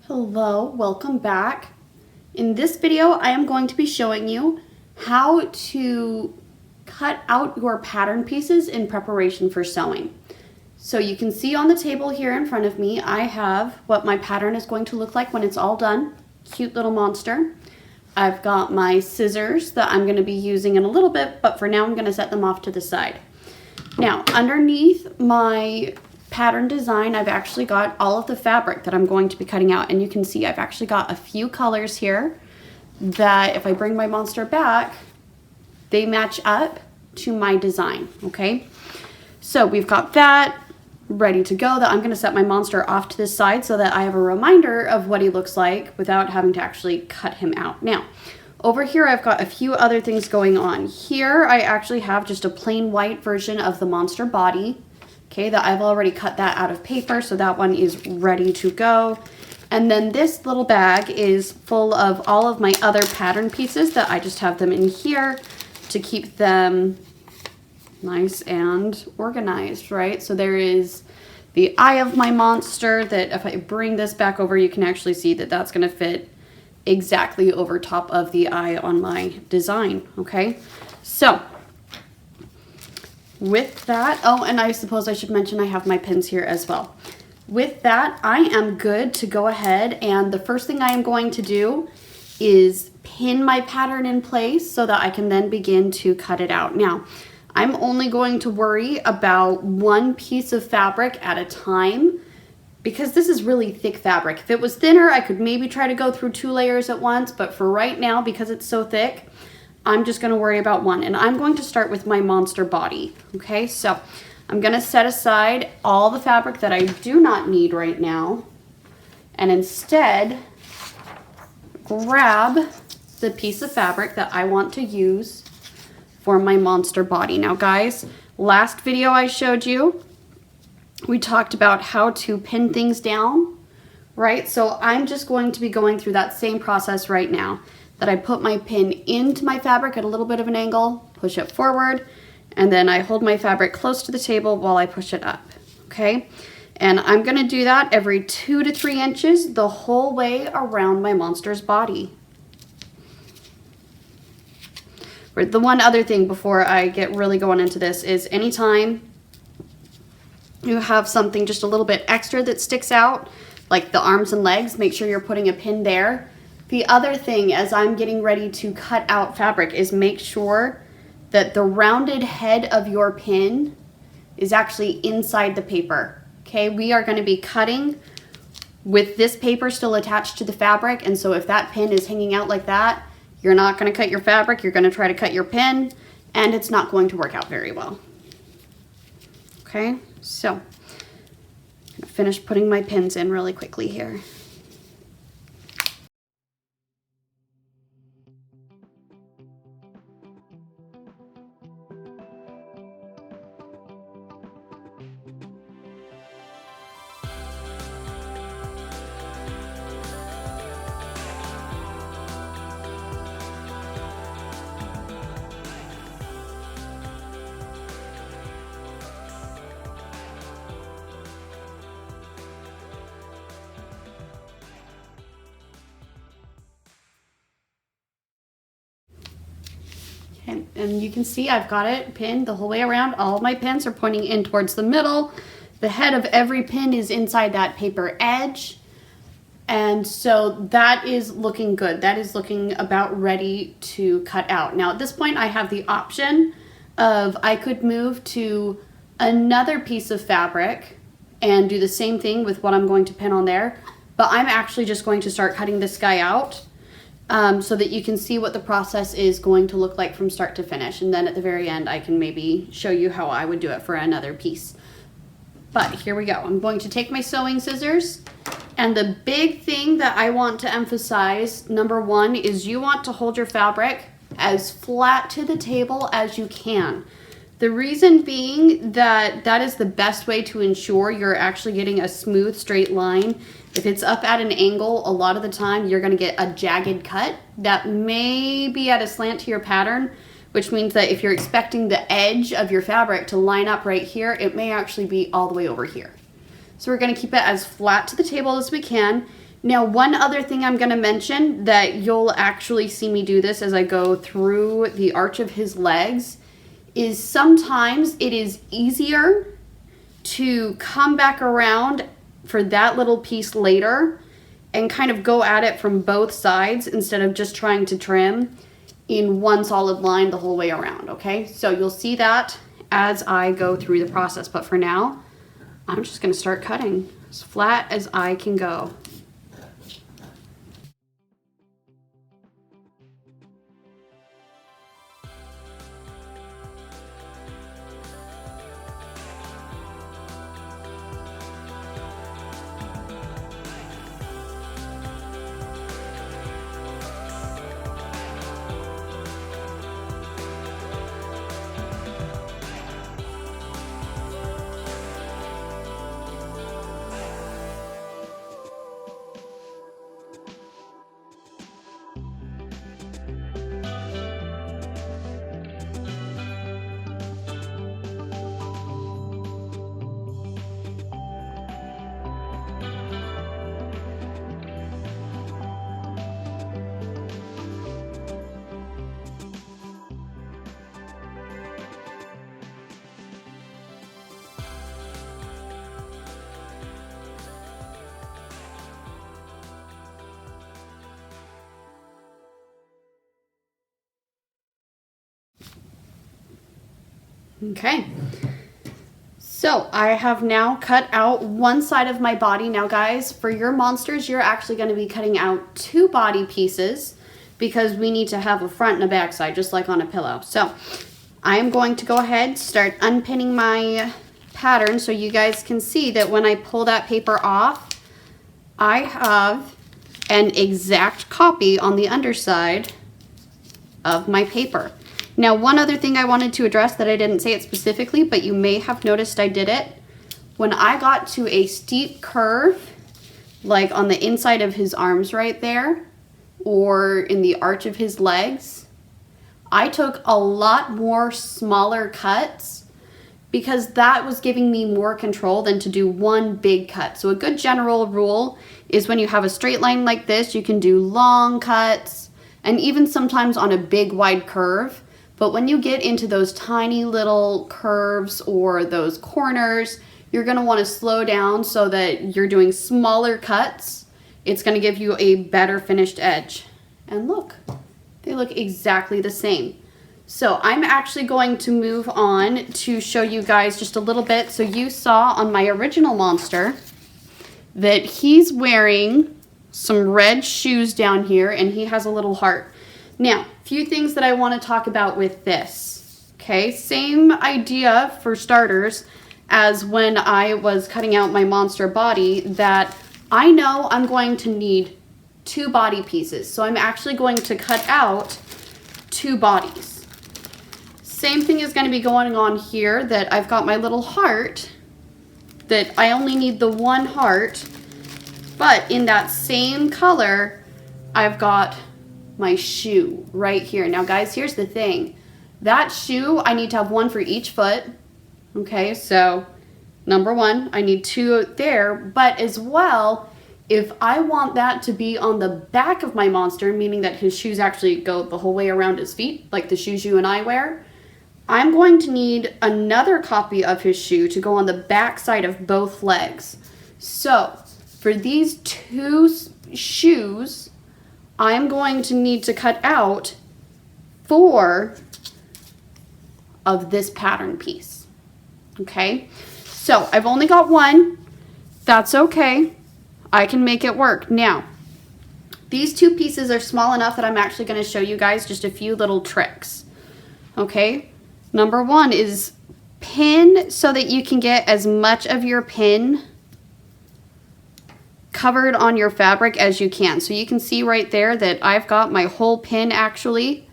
Hello, welcome back. In this video, I am going to be showing you how to cut out your pattern pieces in preparation for sewing. So you can see on the table here in front of me, I have what my pattern is going to look like when it's all done. Cute little monster. I've got my scissors that I'm going to be using in a little bit, but for now I'm going to set them off to the side. Now, underneath my pattern design, I've actually got all of the fabric that I'm going to be cutting out, and you can see I've actually got a few colors here that if I bring my monster back, they match up to my design, okay? So we've got that ready to go that I'm gonna set my monster off to the side so that I have a reminder of what he looks like without having to actually cut him out. Now, over here I've got a few other things going on. Here I actually have just a plain white version of the monster body. Okay, that I've already cut that out of paper, so that one is ready to go. And then this little bag is full of all of my other pattern pieces that I just have them in here to keep them nice and organized, right? So there is the eye of my monster that if I bring this back over, you can actually see that that's gonna fit exactly over top of the eye on my design, okay? So, with that, oh, and I suppose I should mention I have my pins here as well. With that, I am good to go ahead, and the first thing I am going to do is pin my pattern in place so that I can then begin to cut it out. Now, I'm only going to worry about one piece of fabric at a time because this is really thick fabric. If it was thinner, I could maybe try to go through 2 layers at once, but for right now, because it's so thick, I'm just gonna worry about one, and I'm going to start with my monster body, okay? So I'm gonna set aside all the fabric that I do not need right now, and instead grab the piece of fabric that I want to use for my monster body. Now guys, last video I showed you, we talked about how to pin things down, right? So I'm just going to be going through that same process right now. That I put my pin into my fabric at a little bit of an angle, push it forward, and then I hold my fabric close to the table while I push it up, okay? And I'm gonna do that every 2 to 3 inches the whole way around my monster's body. The one other thing before I get really going into this is anytime you have something just a little bit extra that sticks out, like the arms and legs, make sure you're putting a pin there. The other thing as I'm getting ready to cut out fabric is make sure that the rounded head of your pin is actually inside the paper. Okay, we are going to be cutting with this paper still attached to the fabric, and so if that pin is hanging out like that, you're not going to cut your fabric, you're going to try to cut your pin, and it's not going to work out very well. Okay, so I'm going to finish putting my pins in really quickly here. And you can see I've got it pinned the whole way around. All of my pins are pointing in towards the middle. The head of every pin is inside that paper edge. And so that is looking good. That is looking about ready to cut out. Now at this point I have the option of I could move to another piece of fabric and do the same thing with what I'm going to pin on there. But I'm actually just going to start cutting this guy out. So that you can see what the process is going to look like from start to finish. And then at the very end, I can maybe show you how I would do it for another piece. But here we go. I'm going to take my sewing scissors. And the big thing that I want to emphasize, number one, is you want to hold your fabric as flat to the table as you can. The reason being that that is the best way to ensure you're actually getting a smooth straight line. If it's up at an angle, a lot of the time you're gonna get a jagged cut that may be at a slant to your pattern, which means that if you're expecting the edge of your fabric to line up right here, it may actually be all the way over here. So we're gonna keep it as flat to the table as we can. Now, one other thing I'm going to mention that you'll actually see me do this as I go through the arch of his legs is sometimes it is easier to come back around for that little piece later and kind of go at it from both sides instead of just trying to trim in one solid line the whole way around, okay? So you'll see that as I go through the process, but for now, I'm just gonna start cutting as flat as I can go. Okay, so I have now cut out one side of my body. Now guys, for your monsters, you're actually going to be cutting out 2 body pieces because we need to have a front and a back side, just like on a pillow. So I am going to go ahead, start unpinning my pattern so you guys can see that when I pull that paper off, I have an exact copy on the underside of my paper. Now, one other thing I wanted to address that I didn't say it specifically, but you may have noticed I did it. When I got to a steep curve, like on the inside of his arms right there, or in the arch of his legs, I took a lot more smaller cuts because that was giving me more control than to do one big cut. So a good general rule is when you have a straight line like this, you can do long cuts and even sometimes on a big wide curve. But when you get into those tiny little curves or those corners, you're gonna wanna slow down so that you're doing smaller cuts. It's gonna give you a better finished edge. And look, they look exactly the same. So I'm actually going to move on to show you guys just a little bit. So you saw on my original monster that he's wearing some red shoes down here and he has a little heart. Now, a few things that I want to talk about with this. Okay, same idea for starters as when I was cutting out my monster body, that I know I'm going to need 2 body pieces. So I'm actually going to cut out 2 bodies. Same thing is going to be going on here, that I've got my little heart, that I only need the 1 heart, but in that same color, I've got my shoe right here. Now guys, here's the thing. That shoe, I need to have 1 for each foot. Okay, so number 1, I need 2 there, but as well, if I want that to be on the back of my monster, meaning that his shoes actually go the whole way around his feet, like the shoes you and I wear, I'm going to need another copy of his shoe to go on the back side of both legs. So for these 2 shoes, I'm going to need to cut out 4 of this pattern piece. Okay, so I've only got 1. That's okay. I can make it work. Now, these 2 pieces are small enough that I'm actually going to show you guys just a few little tricks. Okay, number 1 is pin so that you can get as much of your pin covered on your fabric as you can. So you can see right there that I've got my whole pin actually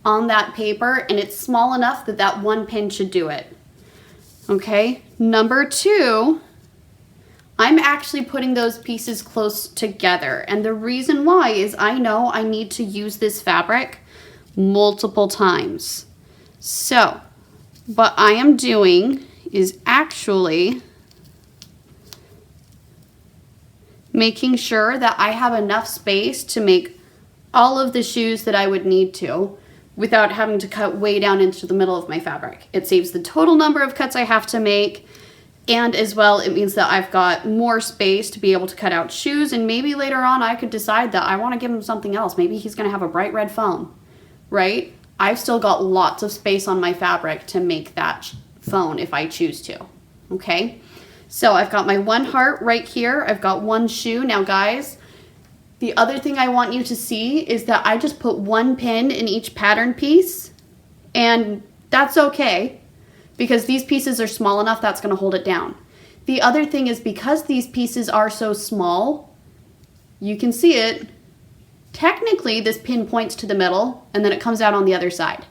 on that paper, and it's small enough that that 1 pin should do it. Okay, number 2, I'm actually putting those pieces close together, and the reason why is I know I need to use this fabric multiple times. So what I am doing is actually making sure that I have enough space to make all of the shoes that I would need to without having to cut way down into the middle of my fabric. It saves the total number of cuts I have to make, and as well, it means that I've got more space to be able to cut out shoes, and maybe later on I could decide that I want to give him something else. Maybe he's going to have a bright red phone, right? I've still got lots of space on my fabric to make that phone if I choose to, okay? So I've got my one heart right here. I've got one shoe. Now guys, the other thing I want you to see is that I just put one pin in each pattern piece, and that's okay because these pieces are small enough that's going to hold it down. The other thing is because these pieces are so small, you can see it, technically this pin points to the middle and then it comes out on the other side.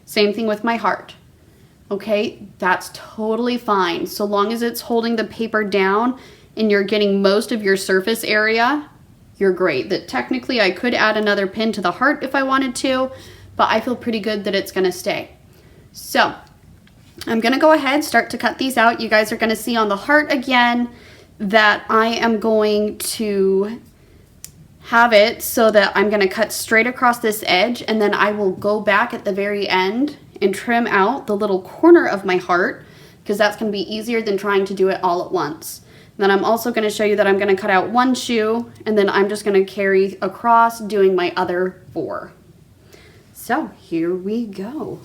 Same thing with my heart. Okay, that's totally fine. So long as it's holding the paper down and you're getting most of your surface area, you're great. That technically I could add another pin to the heart if I wanted to, but I feel pretty good that it's gonna stay. So I'm gonna go ahead, start to cut these out. You guys are gonna see on the heart again that I am going to have it so that I'm gonna cut straight across this edge, and then I will go back at the very end and trim out the little corner of my heart, because that's gonna be easier than trying to do it all at once. Then I'm also going to show you that I'm going to cut out one shoe, and then I'm just going to carry across doing my other 4. So here we go.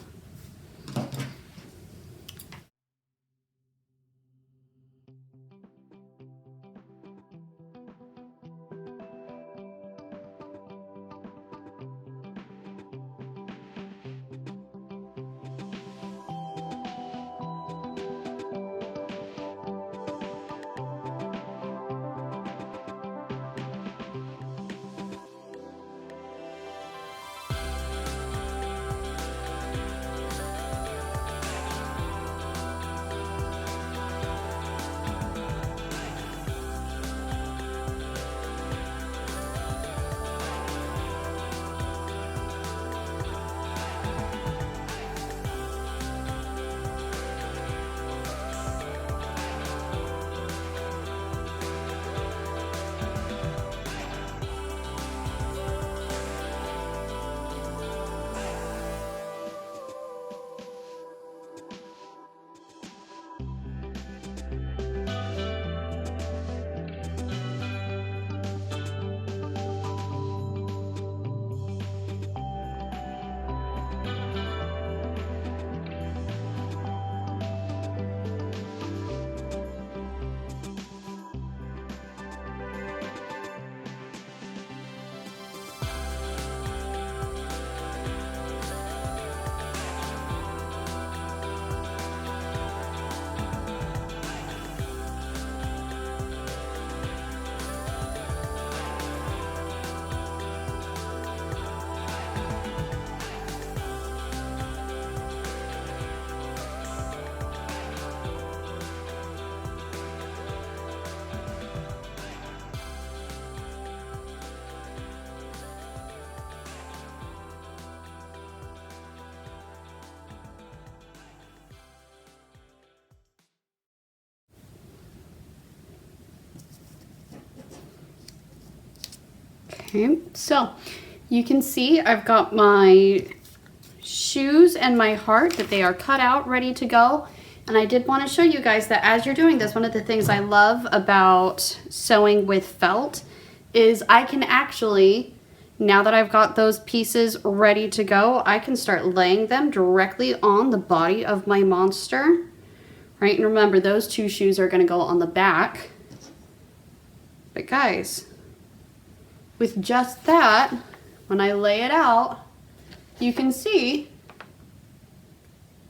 Okay, so you can see I've got my shoes and my heart that they are cut out, ready to go. And I did want to show you guys that as you're doing this, one of the things I love about sewing with felt is I can actually, now that I've got those pieces ready to go, I can start laying them directly on the body of my monster, right? And remember, those 2 shoes are going to go on the back. But guys, with just that, when I lay it out, you can see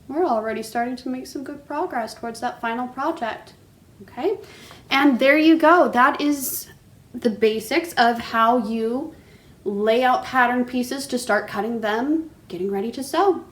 we're already starting to make some good progress towards that final project. Okay, and there you go. That is the basics of how you lay out pattern pieces to start cutting them, getting ready to sew.